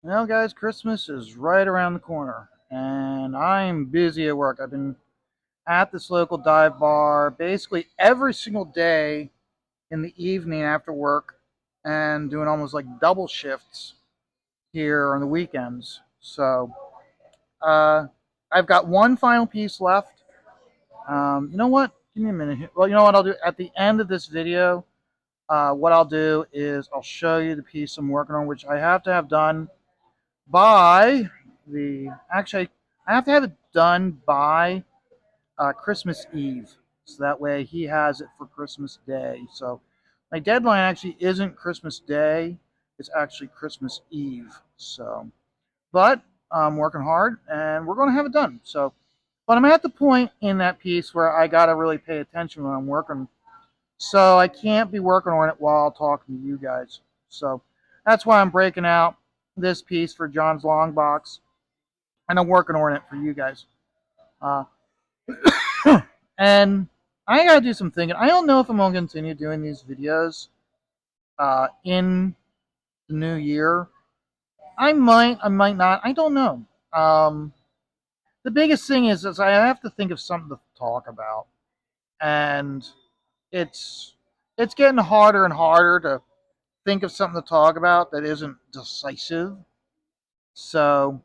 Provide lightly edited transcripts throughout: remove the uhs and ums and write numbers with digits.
Well, guys, Christmas is right around the corner, and I'm busy at work. I've been at this local dive bar basically every single day in the evening after work and doing almost like double shifts here on the weekends. Uh, I've got one final piece left. You know what? Give me a minute here. Well, you know what I'll do at the end of this video. What I'll do is I'll show you the piece I'm working on, which I have to have done by actually I have to have it done by Christmas Eve, so that way he has it for Christmas Day. So my deadline actually isn't Christmas Day; it's actually Christmas Eve. So, but I'm working hard, and we're going to have it done. So, but I'm at the point in that piece where I got to really pay attention when I'm working. So I can't be working on it while talking to you guys. So that's why I'm breaking out this piece for John's long box, and I'm working on it for you guys. Uh, and I gotta do some thinking. I don't know if I'm gonna continue doing these videos in the new year. I might not. I don't know. Um, the biggest thing is I have to think of something to talk about, and it's it's getting harder and harder to think of something to talk about that isn't decisive. So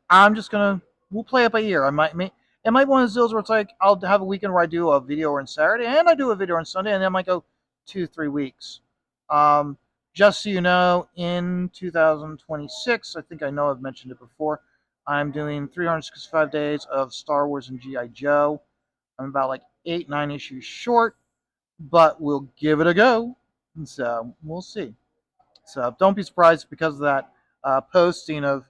I'm just gonna we'll play it by ear. It might be one of those deals where it's like I'll have a weekend where I do a video on Saturday and I do a video on Sunday, and then I might go 2 3 weeks. Um, just so you know, in 2026, I think I know I've mentioned it before. I'm doing 365 days of Star Wars and GI Joe. I'm about like 8 9 issues short, but we'll give it a go. So we'll see. So don't be surprised because of that posting of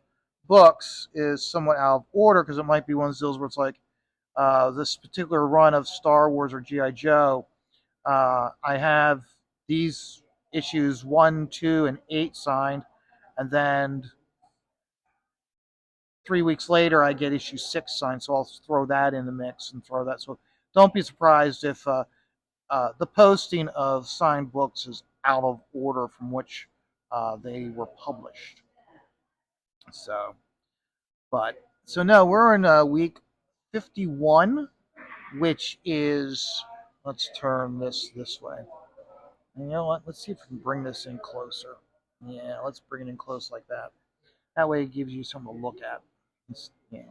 books is somewhat out of order, because it might be one of those where it's like this particular run of Star Wars or GI Joe. I have these issues 1 2 and 8 signed, and then 3 weeks later I get issue 6 signed. So I'll throw that in the mix and throw that. So don't be surprised if the posting of signed books is out of order from which they were published. So, so no, we're in week 51, which is, let's turn this way. And you know what? Let's see if we can bring this in closer. Yeah, let's bring it in close like that. That way it gives you something to look at. Yeah.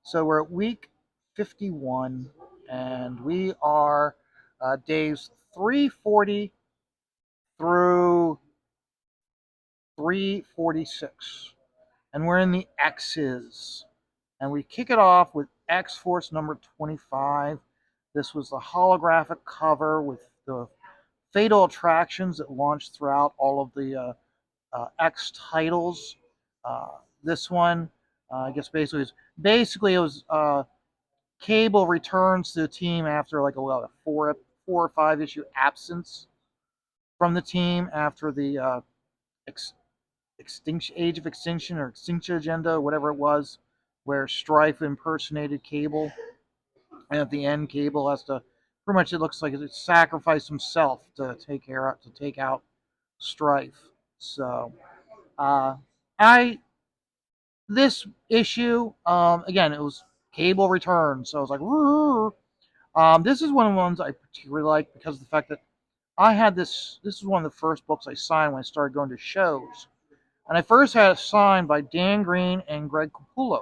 So we're at week 51, and we are days 340 through 346. And we're in the X's. And we kick it off with X Force number 25. This was the holographic cover with the fatal attractions that launched throughout all of the X titles. This one, I guess basically it was Cable returns to the team after like a 4 or 5 issue absence from the team after the ex- Extinction, Age of Extinction, or Extinction Agenda, or whatever it was, where Strife impersonated Cable, and at the end, Cable has to pretty much, it looks like it sacrificed himself to take out Strife. So, uh, I this issue, again, it was Cable return, so I was like, "Rrr." This is one of the ones I particularly like because of the fact that I had this. This is one of the first books I signed when I started going to shows. And I first had it signed by Dan Green and Greg Capullo.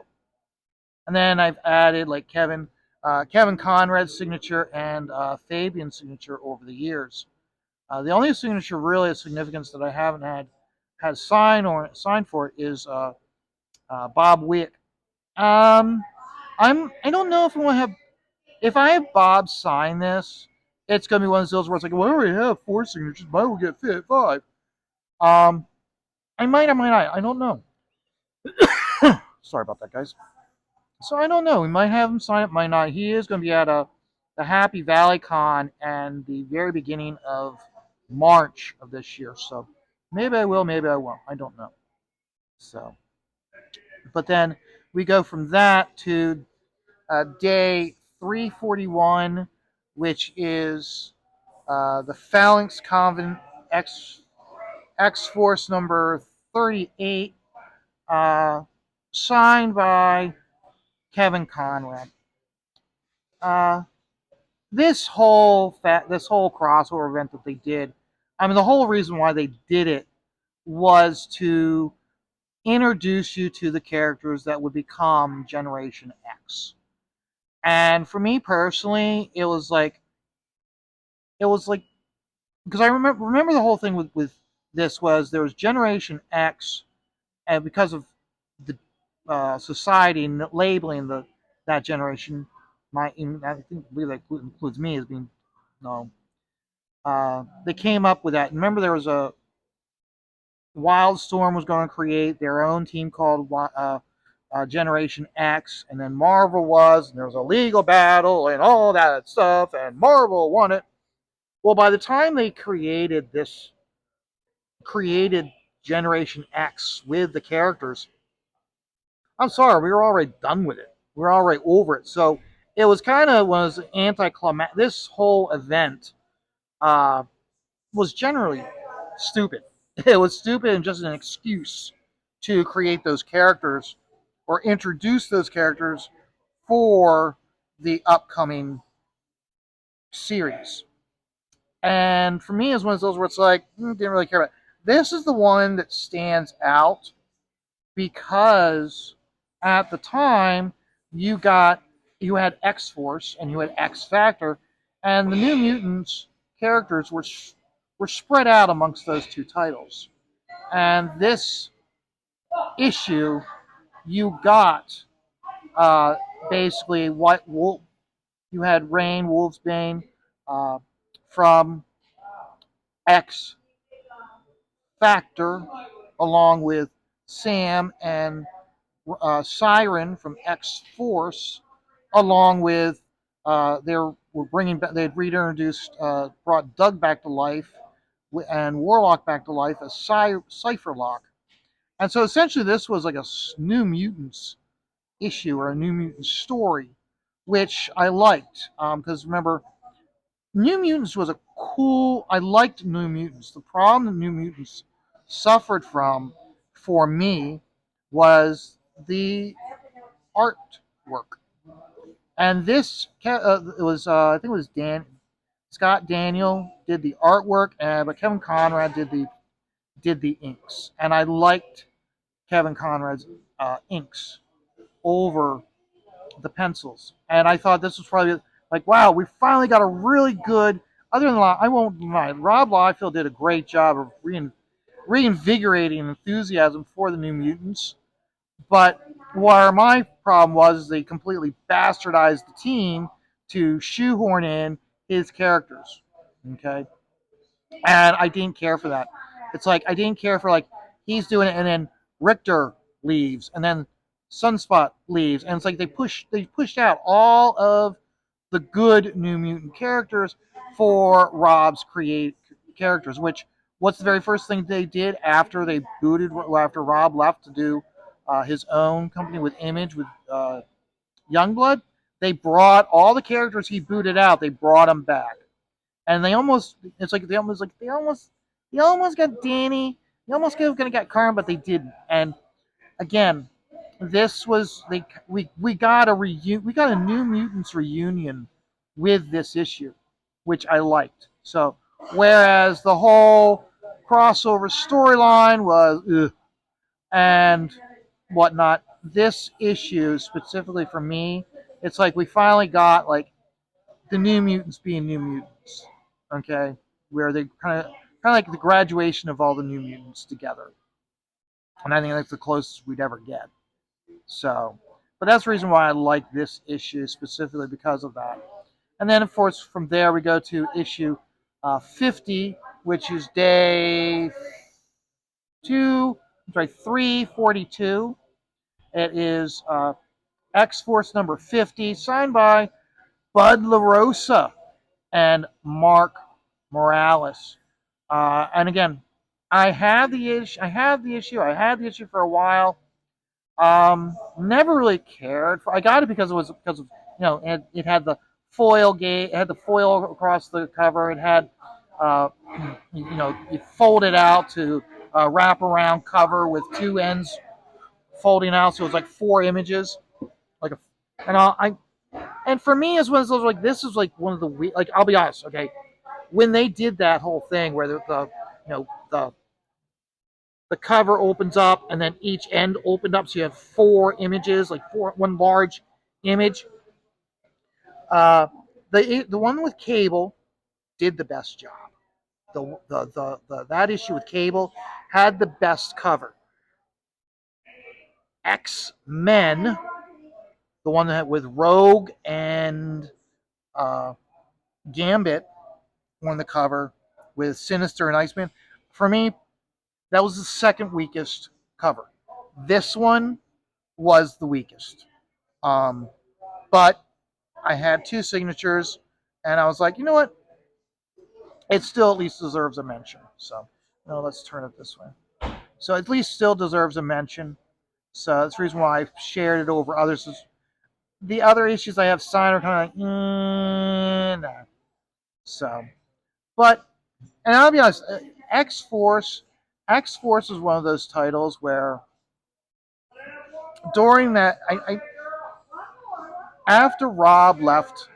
And then I've added like Kevin Conrad's signature and Fabian's signature over the years. The only signature really of significance that I haven't had signed for it is Bob Wick. Um, I don't know if I want to have if I have Bob sign this, it's gonna be one of those where it's like, well, I already have 4 signatures, but I will get 5. I might not. I don't know. Sorry about that, guys. So I don't know. We might have him sign up, might not. He is going to be at the Happy Valley Con and the very beginning of March of this year. So maybe I will, maybe I won't. I don't know. So, but then we go from that to day 341, which is the Phalanx Convent X Force number 38, uh, signed by Kevin Conrad. Uh, this whole crossover event that they did, I mean, the whole reason why they did it was to introduce you to the characters that would become Generation X. And for me personally, it was like because I remember the whole thing with this was there was Generation X, and because of the society and labeling that generation, I think believe that includes me as being no. They came up with that. Remember, there was a Wildstorm was going to create their own team called Generation X, and then Marvel was, and there was a legal battle and all that stuff, and Marvel won it. Well, by the time they created Generation X with the characters, I'm sorry, we were already done with it. We were already over it. So it was kind of was anticlimactic. This whole event uh, was generally stupid. It was stupid and just an excuse to create those characters or introduce those characters for the upcoming series. And for me, it's one of those where it's like, didn't really care about it. This is the one that stands out because at the time you got you had X Force and you had X Factor, and the New Mutants characters were spread out amongst those two titles. And this issue, you got uh, basically White Wolf. You had Rain Wolfsbane uh, from X Factor, along with Sam and Siren from X Force, along with they were bringing back. They had reintroduced, brought Doug back to life, and Warlock back to life as Cypherlock. And so essentially, this was like a New Mutants issue or a New Mutants story, which I liked because remember, New Mutants was a cool. I liked New Mutants. The problem that New Mutants suffered from, for me, was the artwork. And this it was I think it was Dan Scott Daniel did the artwork, but Kevin Conrad did the inks, and I liked Kevin Conrad's inks over the pencils, and I thought this was probably like, wow, we finally got a really good. Other than I won't deny, Rob Liefeld did a great job of reinvigorating enthusiasm for the New Mutants. But where my problem was, they completely bastardized the team to shoehorn in his characters. Okay, and I didn't care for that. It's like I didn't care for like he's doing it, and then Richter leaves, and then Sunspot leaves, and it's like they pushed out all of the good New Mutant characters for Rob's create characters. Which what's the very first thing they did after Rob left to do his own company with Image with Youngblood? They brought all the characters he booted out. They brought them back, and they almost it's like they almost got Danny. They almost could have got Karn, but they didn't. And again, this was we got we got a New Mutants reunion with this issue, which I liked. So whereas the whole crossover storyline was and whatnot, this issue specifically for me, it's like we finally got like the New Mutants being New Mutants, okay, where they kind of like the graduation of all the New Mutants together, and I think that's the closest we'd ever get. So, but that's the reason why I like this issue specifically because of that. And then, of course, from there we go to issue 50, which is day 342. It is X Force number 50, signed by Bud LaRosa and Mark Morales. And again, I had the issue. I had the issue. I had the issue for a while. Never really cared for. I got it because of it had the foil gate. It had the foil across the cover. It had uh, you fold it out to wraparound cover with two ends folding out, so it was like four images. Like a, and and for me, as one of those, like, this is like one of the like, I'll be honest, okay, when they did that whole thing where the you know the cover opens up and then each end opened up, so you have four images, like one large image. Uh, the one with Cable did the best job. That issue with Cable had the best cover. X-Men, the one that with Rogue and uh, Gambit on the cover with Sinister and Iceman, for me, that was the second weakest cover. This one was the weakest. Um, but I had two signatures, and I was like, you know what? It still at least deserves a mention. So, no, let's turn it this way. So, at least still deserves a mention. So, that's the reason why I've shared it over others. The other issues I have signed are kind of like, nah. So, but, and I'll be honest, X Force is one of those titles where during that, after Rob left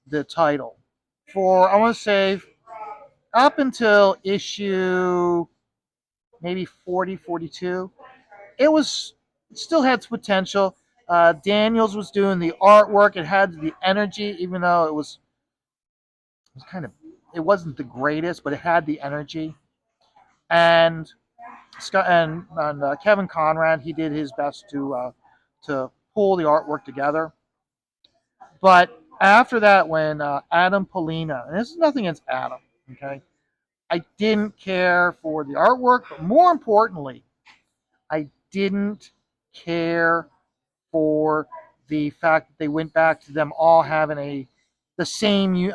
the title for, I want to say, up until issue maybe 40, 42, it still had its potential. Daniels was doing the artwork. It had the energy, even though it was kind of, it wasn't the greatest, but it had the energy. And Scott and Kevin Conrad, he did his best to pull the artwork together. But after that, when Adam Polina, and this is nothing against Adam, okay, I didn't care for the artwork, but more importantly, I didn't care for the fact that they went back to them all having a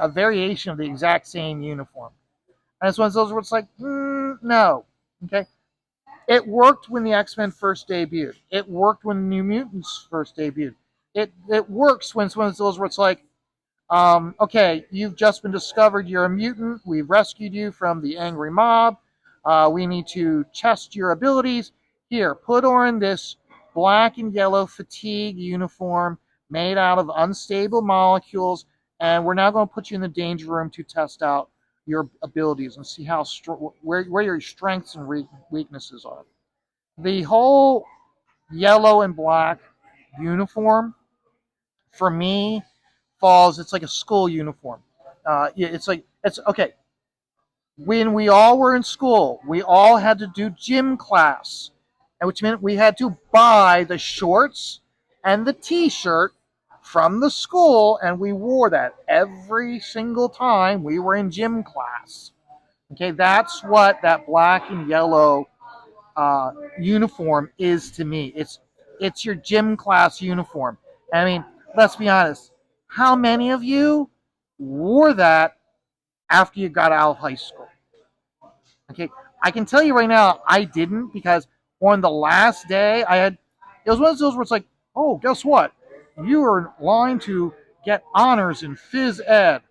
variation of the exact same uniform. And it's one of those where it's like, no, okay. It worked when the X-Men first debuted. It worked when New Mutants first debuted. It works when it's one of those where it's like, okay, you've just been discovered. You're a mutant. We've rescued you from the angry mob. We need to test your abilities. Here, put on this black and yellow fatigue uniform made out of unstable molecules, and we're now going to put you in the danger room to test out your abilities and see where your strengths and weaknesses are. The whole yellow and black uniform, for me, falls. It's like a school uniform. It's okay. When we all were in school, we all had to do gym class, which meant we had to buy the shorts and the T-shirt from the school, and we wore that every single time we were in gym class. Okay, that's what that black and yellow uniform is to me. It's your gym class uniform. I mean, let's be honest. How many of you wore that after you got out of high school? Okay, I can tell you right now, I didn't, because on the last day it was one of those where it's like, oh, guess what? You are in line to get honors in phys ed.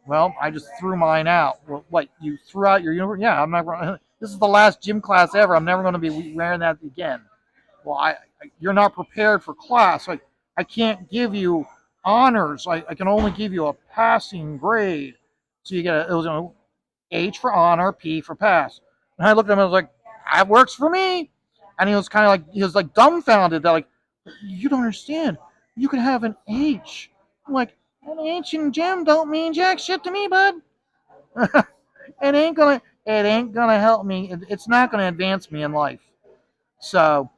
Well, I just threw mine out. Well, what, you threw out your uniform? Yeah, I'm not. This is the last gym class ever. I'm never going to be wearing that again. Well, you're not prepared for class. I can't give you honors. I can only give you a passing grade. So it was H for honor, P for pass. And I looked at him and I was like, that works for me. And he was like dumbfounded that, like, you don't understand. You can have an H. I'm like, an H in gym don't mean jack shit to me, bud. It ain't gonna help me. It's not gonna advance me in life. So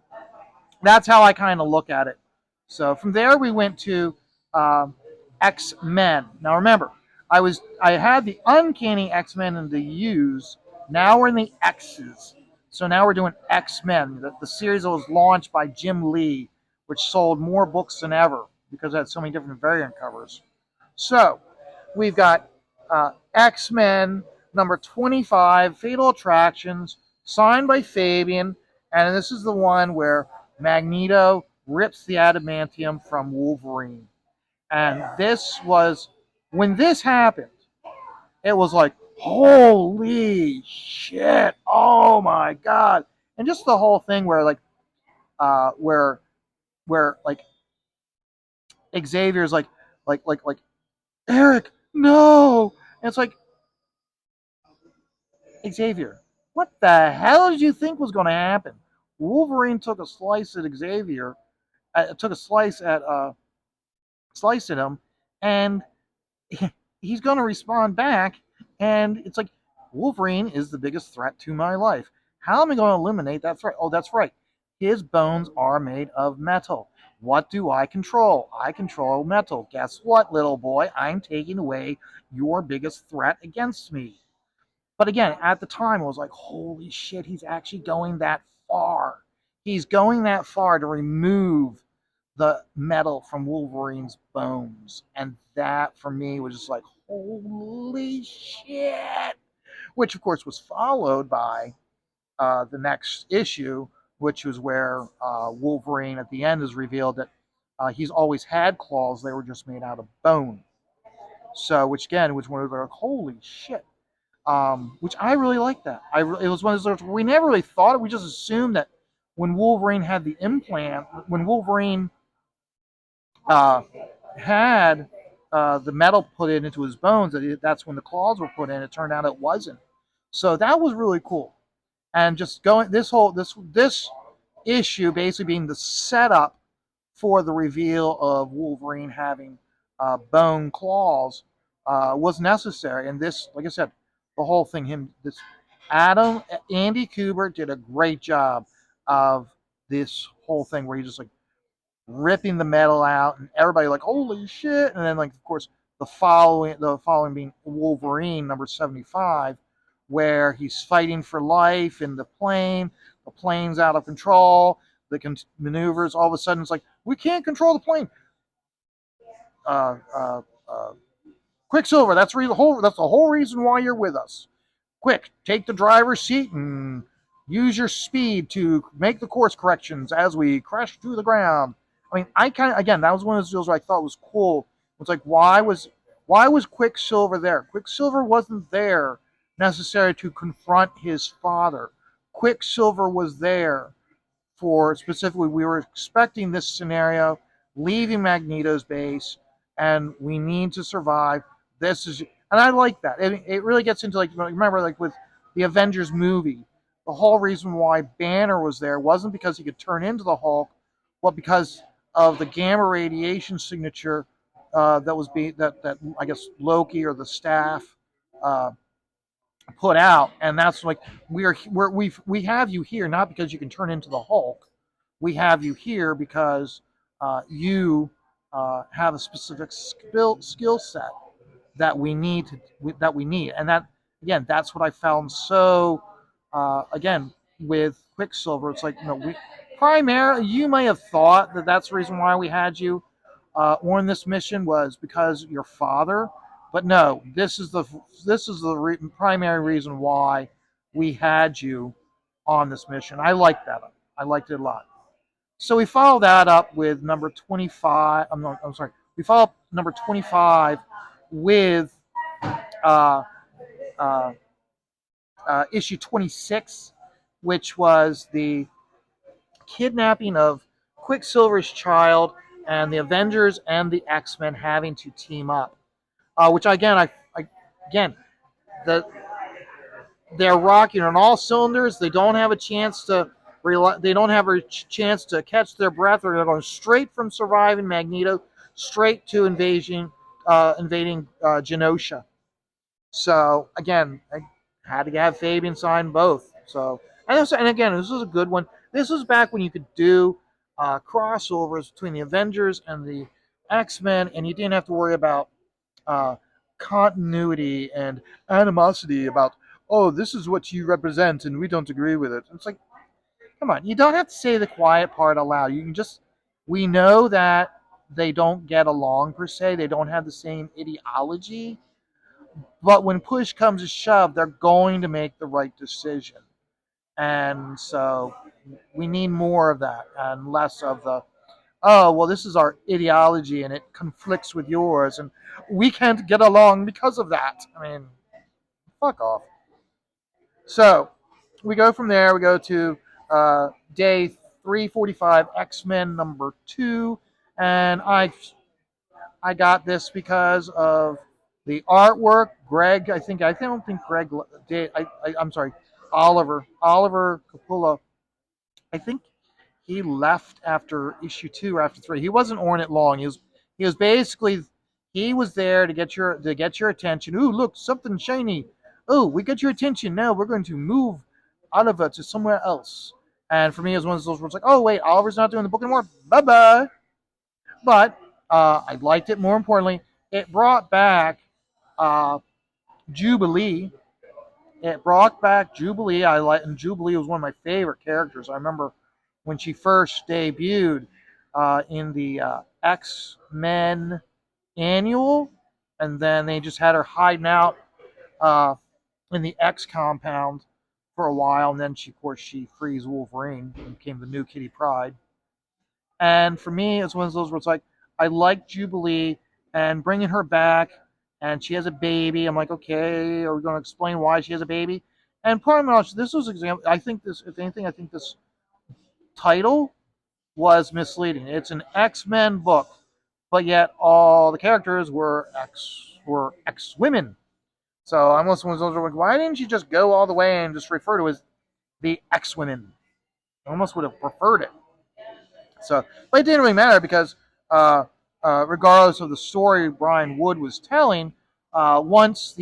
that's how I kind of look at it. So from there we went to um, X-Men. Now remember, I had the Uncanny X-Men and the U's. Now we're in the X's. So now we're doing X-Men, the series that was launched by Jim Lee, which sold more books than ever because it had so many different variant covers. So we've got X-Men number 25, Fatal Attractions, signed by Fabian, and this is the one where Magneto rips the adamantium from Wolverine. And when this happened, it was like, Holy shit! Oh my god! And just the whole thing where like where like Xavier's like Eric, no! And it's like, Xavier, what the hell did you think was going to happen? Wolverine took a slice at Xavier, took a slice at him, and he's going to respond back. And it's like, Wolverine is the biggest threat to my life. How am I going to eliminate that threat? Oh, that's right. His bones are made of metal. What do I control? I control metal. Guess what, little boy? I'm taking away your biggest threat against me. But again, at the time, I was like, holy shit, he's actually going that far. He's going that far to remove the metal from Wolverine's bones. And that, for me, was just like, holy shit. Which, of course, was followed by the next issue, which was where Wolverine at the end is revealed that he's always had claws, they were just made out of bone. So, which again, which one of like, holy shit. Which I really like that. It was one of those we never really thought it. We just assumed that when Wolverine had the implant, when Wolverine uh, had the metal put into his bones, that's when the claws were put in. It turned out it wasn't. So that was really cool. And just going this issue basically being the setup for the reveal of Wolverine having bone claws was necessary. And this, like I said, the whole thing, Andy Kubert did a great job of this whole thing where he just like ripping the metal out, and everybody like, holy shit! And then like, of course, the following being Wolverine number 75, where he's fighting for life in the plane. The plane's out of control. The maneuvers. All of a sudden, it's like we can't control the plane. Uh, uh, uh, Quicksilver. That's the whole reason why you're with us. Quick, take the driver's seat and use your speed to make the course corrections as we crash to the ground. I mean, I kind of again that was one of those deals where I thought was cool. It's like why was Quicksilver there? Quicksilver wasn't there necessarily to confront his father. Quicksilver was there for specifically we were expecting this scenario, leaving Magneto's base, and we need to survive. This is, and I like that. It really gets into like remember like with the Avengers movie, the whole reason why Banner was there wasn't because he could turn into the Hulk, but because of the gamma radiation signature that was being that I guess Loki or the staff uh, put out, and that's like we have you here not because you can turn into the Hulk. We have you here because you have a specific skill set that we need, and that again, that's what I found so again with Quicksilver. It's like we primarily you may have thought that that's the reason why we had you on this mission was because your father, but no, this is the primary reason why we had you on this mission. I like that. I liked it a lot. So we follow that up with number 25. I'm sorry. We follow up number 25 with uh, uh, issue 26, which was the kidnapping of Quicksilver's child and the Avengers and the X-Men having to team up. Which again, again the they're rocking on all cylinders. They don't have a chance to they don't have a chance to catch their breath. They're going straight from surviving Magneto straight to invading Genosha. So again, I had to have Fabian sign both. So and again, this was a good one. This was back when you could do crossovers between the Avengers and the X-Men, and you didn't have to worry about uh, continuity and animosity about, oh, this is what you represent and we don't agree with it. It's like, come on, you don't have to say the quiet part aloud. You can just, we know that they don't get along per se. They don't have the same ideology. But when push comes to shove, they're going to make the right decision. And so we need more of that and less of the, oh, well, this is our ideology and it conflicts with yours and we can't get along because of that. I mean, Fuck off. So we go from there. We go to day 345, X-Men #2, and I got this because of the artwork. Greg, I don't think Greg did. I'm sorry, Oliver Capullo. I think he left after issue 2 or after 3. He wasn't on it long. He was basically he was there to get your attention. Ooh, look, something shiny. Oh, we got your attention. Now we're going to move out of it to somewhere else. And for me, it was one of those where it's like, oh wait, Oliver's not doing the book anymore. Bye bye. But I liked it. More importantly, it brought back uh, Jubilee. It brought back Jubilee. And Jubilee was one of my favorite characters. I remember when she first debuted in the X Men annual, and then they just had her hiding out uh, in the X compound for a while, and then of course, she frees Wolverine and became the new Kitty Pryde. And for me, it's one of those where it's like, I like Jubilee and bringing her back, and she has a baby. I'm like, okay, are we going to explain why she has a baby? And part of my this was example. I think this, if anything, I think this title was misleading. It's an X-Men book, but yet all the characters were X women. So I'm almost one of those like, why didn't you just go all the way and just refer to it as the X women? I almost would have preferred it. So, but it didn't really matter because regardless of the story Brian Wood was telling, once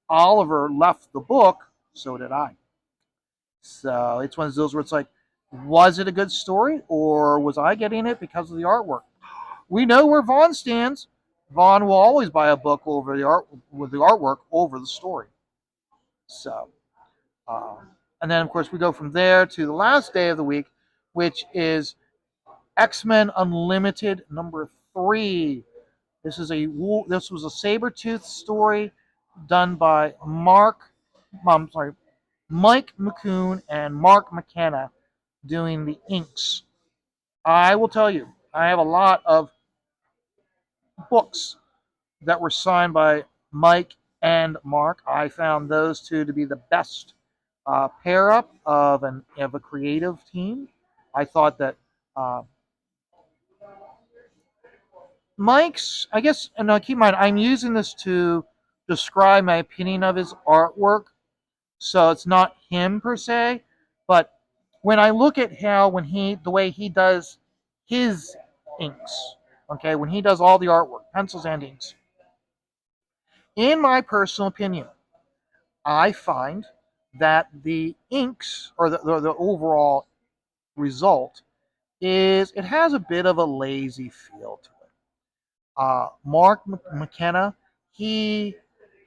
Oliver left the book, so did I. So it's one of those where it's like, was it a good story or was I getting it because of the artwork? We know where Vaughn stands. Vaughn will always buy a book over the art with the artwork over the story. So, and then of course we go from there to the last day of the week, which is X-Men Unlimited #3. This was a Sabretooth story done by Mike McCune and Mark McKenna doing the inks. I will tell you, I have a lot of books that were signed by Mike and Mark. I found those two to be the best pair up of a creative team. I thought that Mike's, I guess, and now keep in mind, I'm using this to describe my opinion of his artwork. So it's not him per se, but when I look at the way he does his inks, okay, when he does all the artwork, pencils and inks, in my personal opinion, I find that the inks or the overall result is it has a bit of a lazy feel to it. Mark McKenna, he,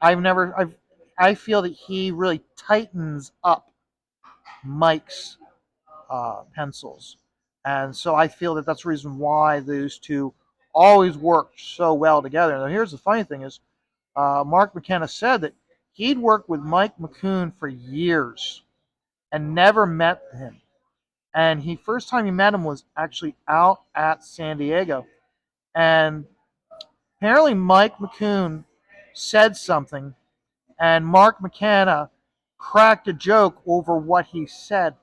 I've never, I've, I feel that he really tightens up Mike's pencils, and so I feel that that's the reason why those two always work so well together. Now, here's the funny thing: is Mark McKenna said that he'd worked with Mike McCune for years and never met him, and he first time he met him was actually out at San Diego, and apparently Mike McCune said something, and Mark McKenna cracked a joke over what he said.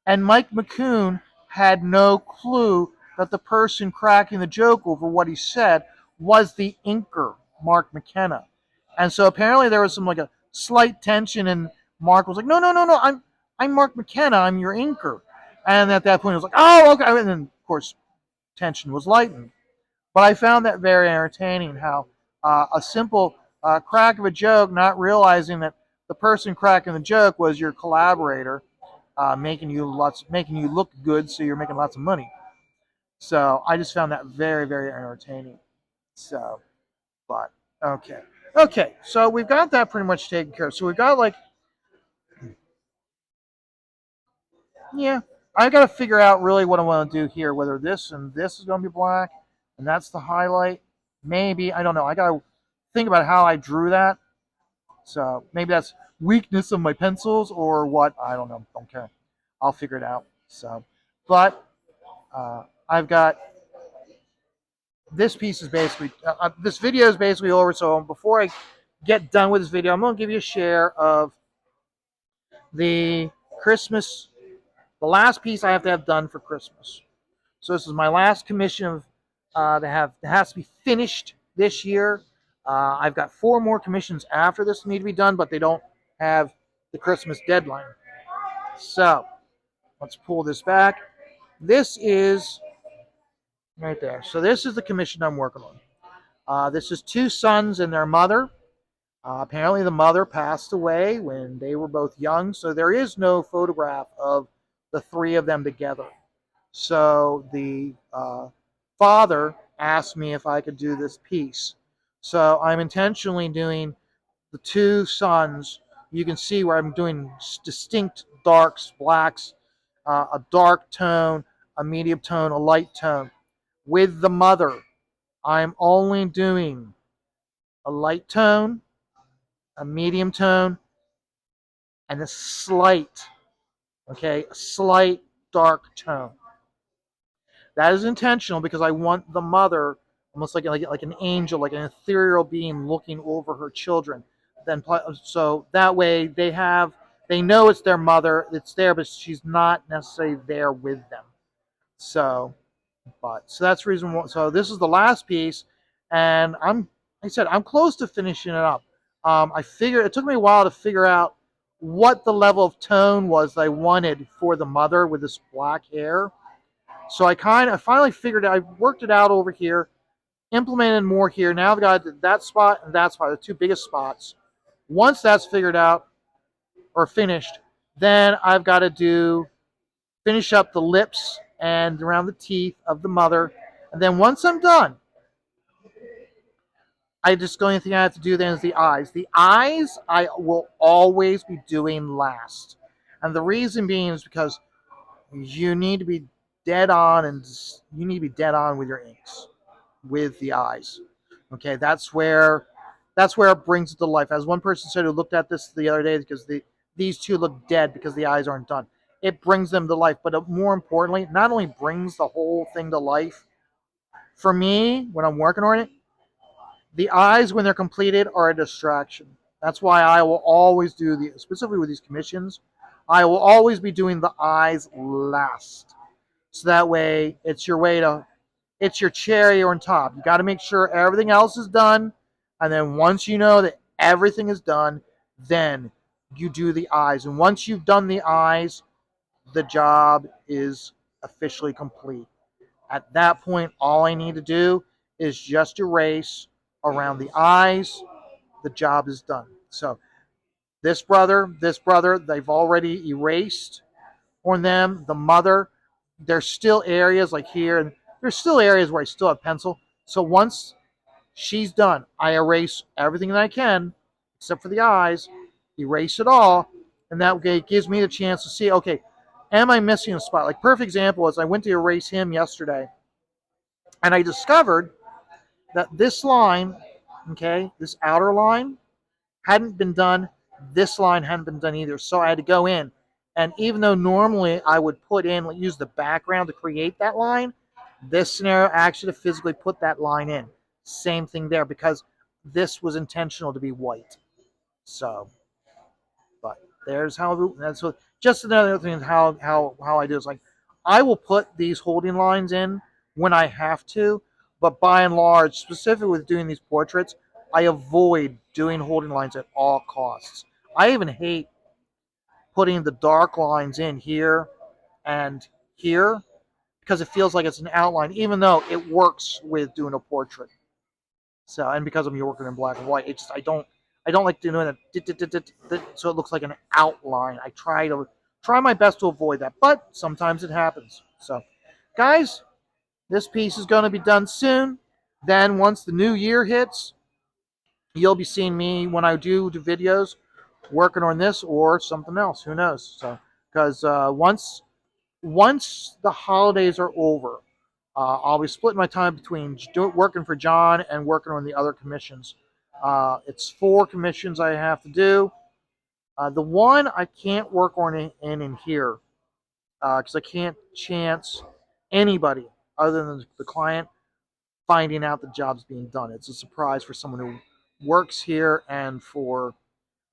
And Mike McCune had no clue that the person cracking the joke over what he said was the inker, Mark McKenna. And so apparently there was some like a slight tension, and Mark was like, "No, no, no, no, I'm Mark McKenna, I'm your inker." And at that point, it was like, "Oh, okay." And then of course, tension was lightened. But I found that very entertaining. How a simple crack of a joke, not realizing that the person cracking the joke was your collaborator, making you look good, so you're making lots of money. So I just found that very, very entertaining. So, but okay, okay. So we've got that pretty much taken care of. So we've got like, yeah, I got to figure out really what I want to do here. Whether this and this is going to be black, and that's the highlight. Maybe I don't know. I got to think about how I drew that. So maybe that's weakness of my pencils or what. I don't know. Don't care. I'll figure it out. So, but I've got this piece is basically this video is basically over. So before I get done with this video, I'm going to give you a share of the Christmas, the last piece I have to have done for Christmas. So this is my last commission of that has to be finished this year. I've got 4 more commissions after this that need to be done, but they don't have the Christmas deadline. So let's pull this back. This is right there. So this is the commission I'm working on. This is 2 sons and their mother. Apparently the mother passed away when they were both young, so there is no photograph of the 3 of them together. So the father asked me if I could do this piece. So I'm intentionally doing the 2 sons. You can see where I'm doing distinct darks, blacks, a dark tone, a medium tone, a light tone. With the mother, I'm only doing a light tone, a medium tone, and a slight, okay, a slight dark tone. That is intentional because I want the mother almost like an angel, like an ethereal being looking over her children. Then so that way they know it's their mother, it's there, but she's not necessarily there with them. So so that's the reason why. So this is the last piece, and like I said, I'm close to finishing it up. I figured it took me a while to figure out what the level of tone was that I wanted for the mother with this black hair. So I finally figured it. I worked it out over here, implemented more here. Now I've got that spot and that spot, the 2 biggest spots. Once that's figured out or finished, then I've got to finish up the lips and around the teeth of the mother. And then once I'm done, the only thing I have to do then is the eyes. The eyes I will always be doing last. And the reason being is because you need to be dead on with your inks, with the eyes. Okay, that's where it brings it to life. As one person said who looked at this the other day, because these 2 look dead because the eyes aren't done. It brings them to life, but more importantly, not only brings the whole thing to life. For me, when I'm working on it, the eyes when they're completed are a distraction. That's why I will always do specifically with these commissions, I will always be doing the eyes last. So that way, it's your cherry on top. You got to make sure everything else is done, and then once you know that everything is done, then you do the eyes. And once you've done the eyes, the job is officially complete. At that point, all I need to do is just erase around the eyes. The job is done. So this brother, they've already erased on them. The mother, there's still areas like here, and there's still areas where I still have pencil. So once she's done, I erase everything that I can, except for the eyes, erase it all, and that way it gives me the chance to see, okay, am I missing a spot? Like, perfect example is I went to erase him yesterday, and I discovered that this line, okay, this outer line, hadn't been done. This line hadn't been done either. So I had to go in. And even though normally I would use the background to create that line, this scenario actually physically put that line in. Same thing there because this was intentional to be white. So, but there's how that's what. Just another thing how I do is like I will put these holding lines in when I have to, but by and large, specifically with doing these portraits, I avoid doing holding lines at all costs. I even hate putting the dark lines in here and here because it feels like it's an outline, even though it works with doing a portrait. So, and because I'm working in black and white, I don't like doing it so it looks like an outline. I try my best to avoid that, but sometimes it happens. So, guys, this piece is going to be done soon. Then once the new year hits, you'll be seeing me when I do the videos working on this or something else. Who knows? So, because once the holidays are over, I'll be splitting my time between working for John and working on the other commissions. It's 4 commissions I have to do. The one I can't work on in here because I can't chance anybody other than the client finding out the job's being done. It's a surprise for someone who works here, and for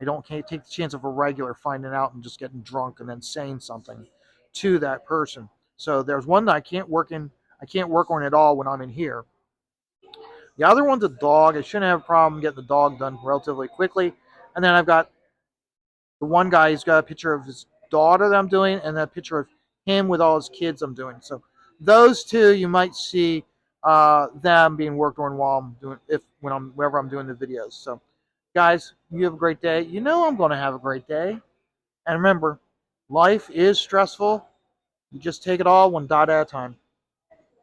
I don't can't take the chance of a regular finding out and just getting drunk and then saying something to that person. So there's one that I can't work on at all when I'm in here. The other one's a dog. I shouldn't have a problem getting the dog done relatively quickly. And then I've got the one guy, he's got a picture of his daughter that I'm doing, and a picture of him with all his kids I'm doing. So those two you might see them being worked on while I'm doing whenever I'm doing the videos. So guys, you have a great day. You know I'm going to have a great day. And remember, life is stressful. You just take it all one dot at a time.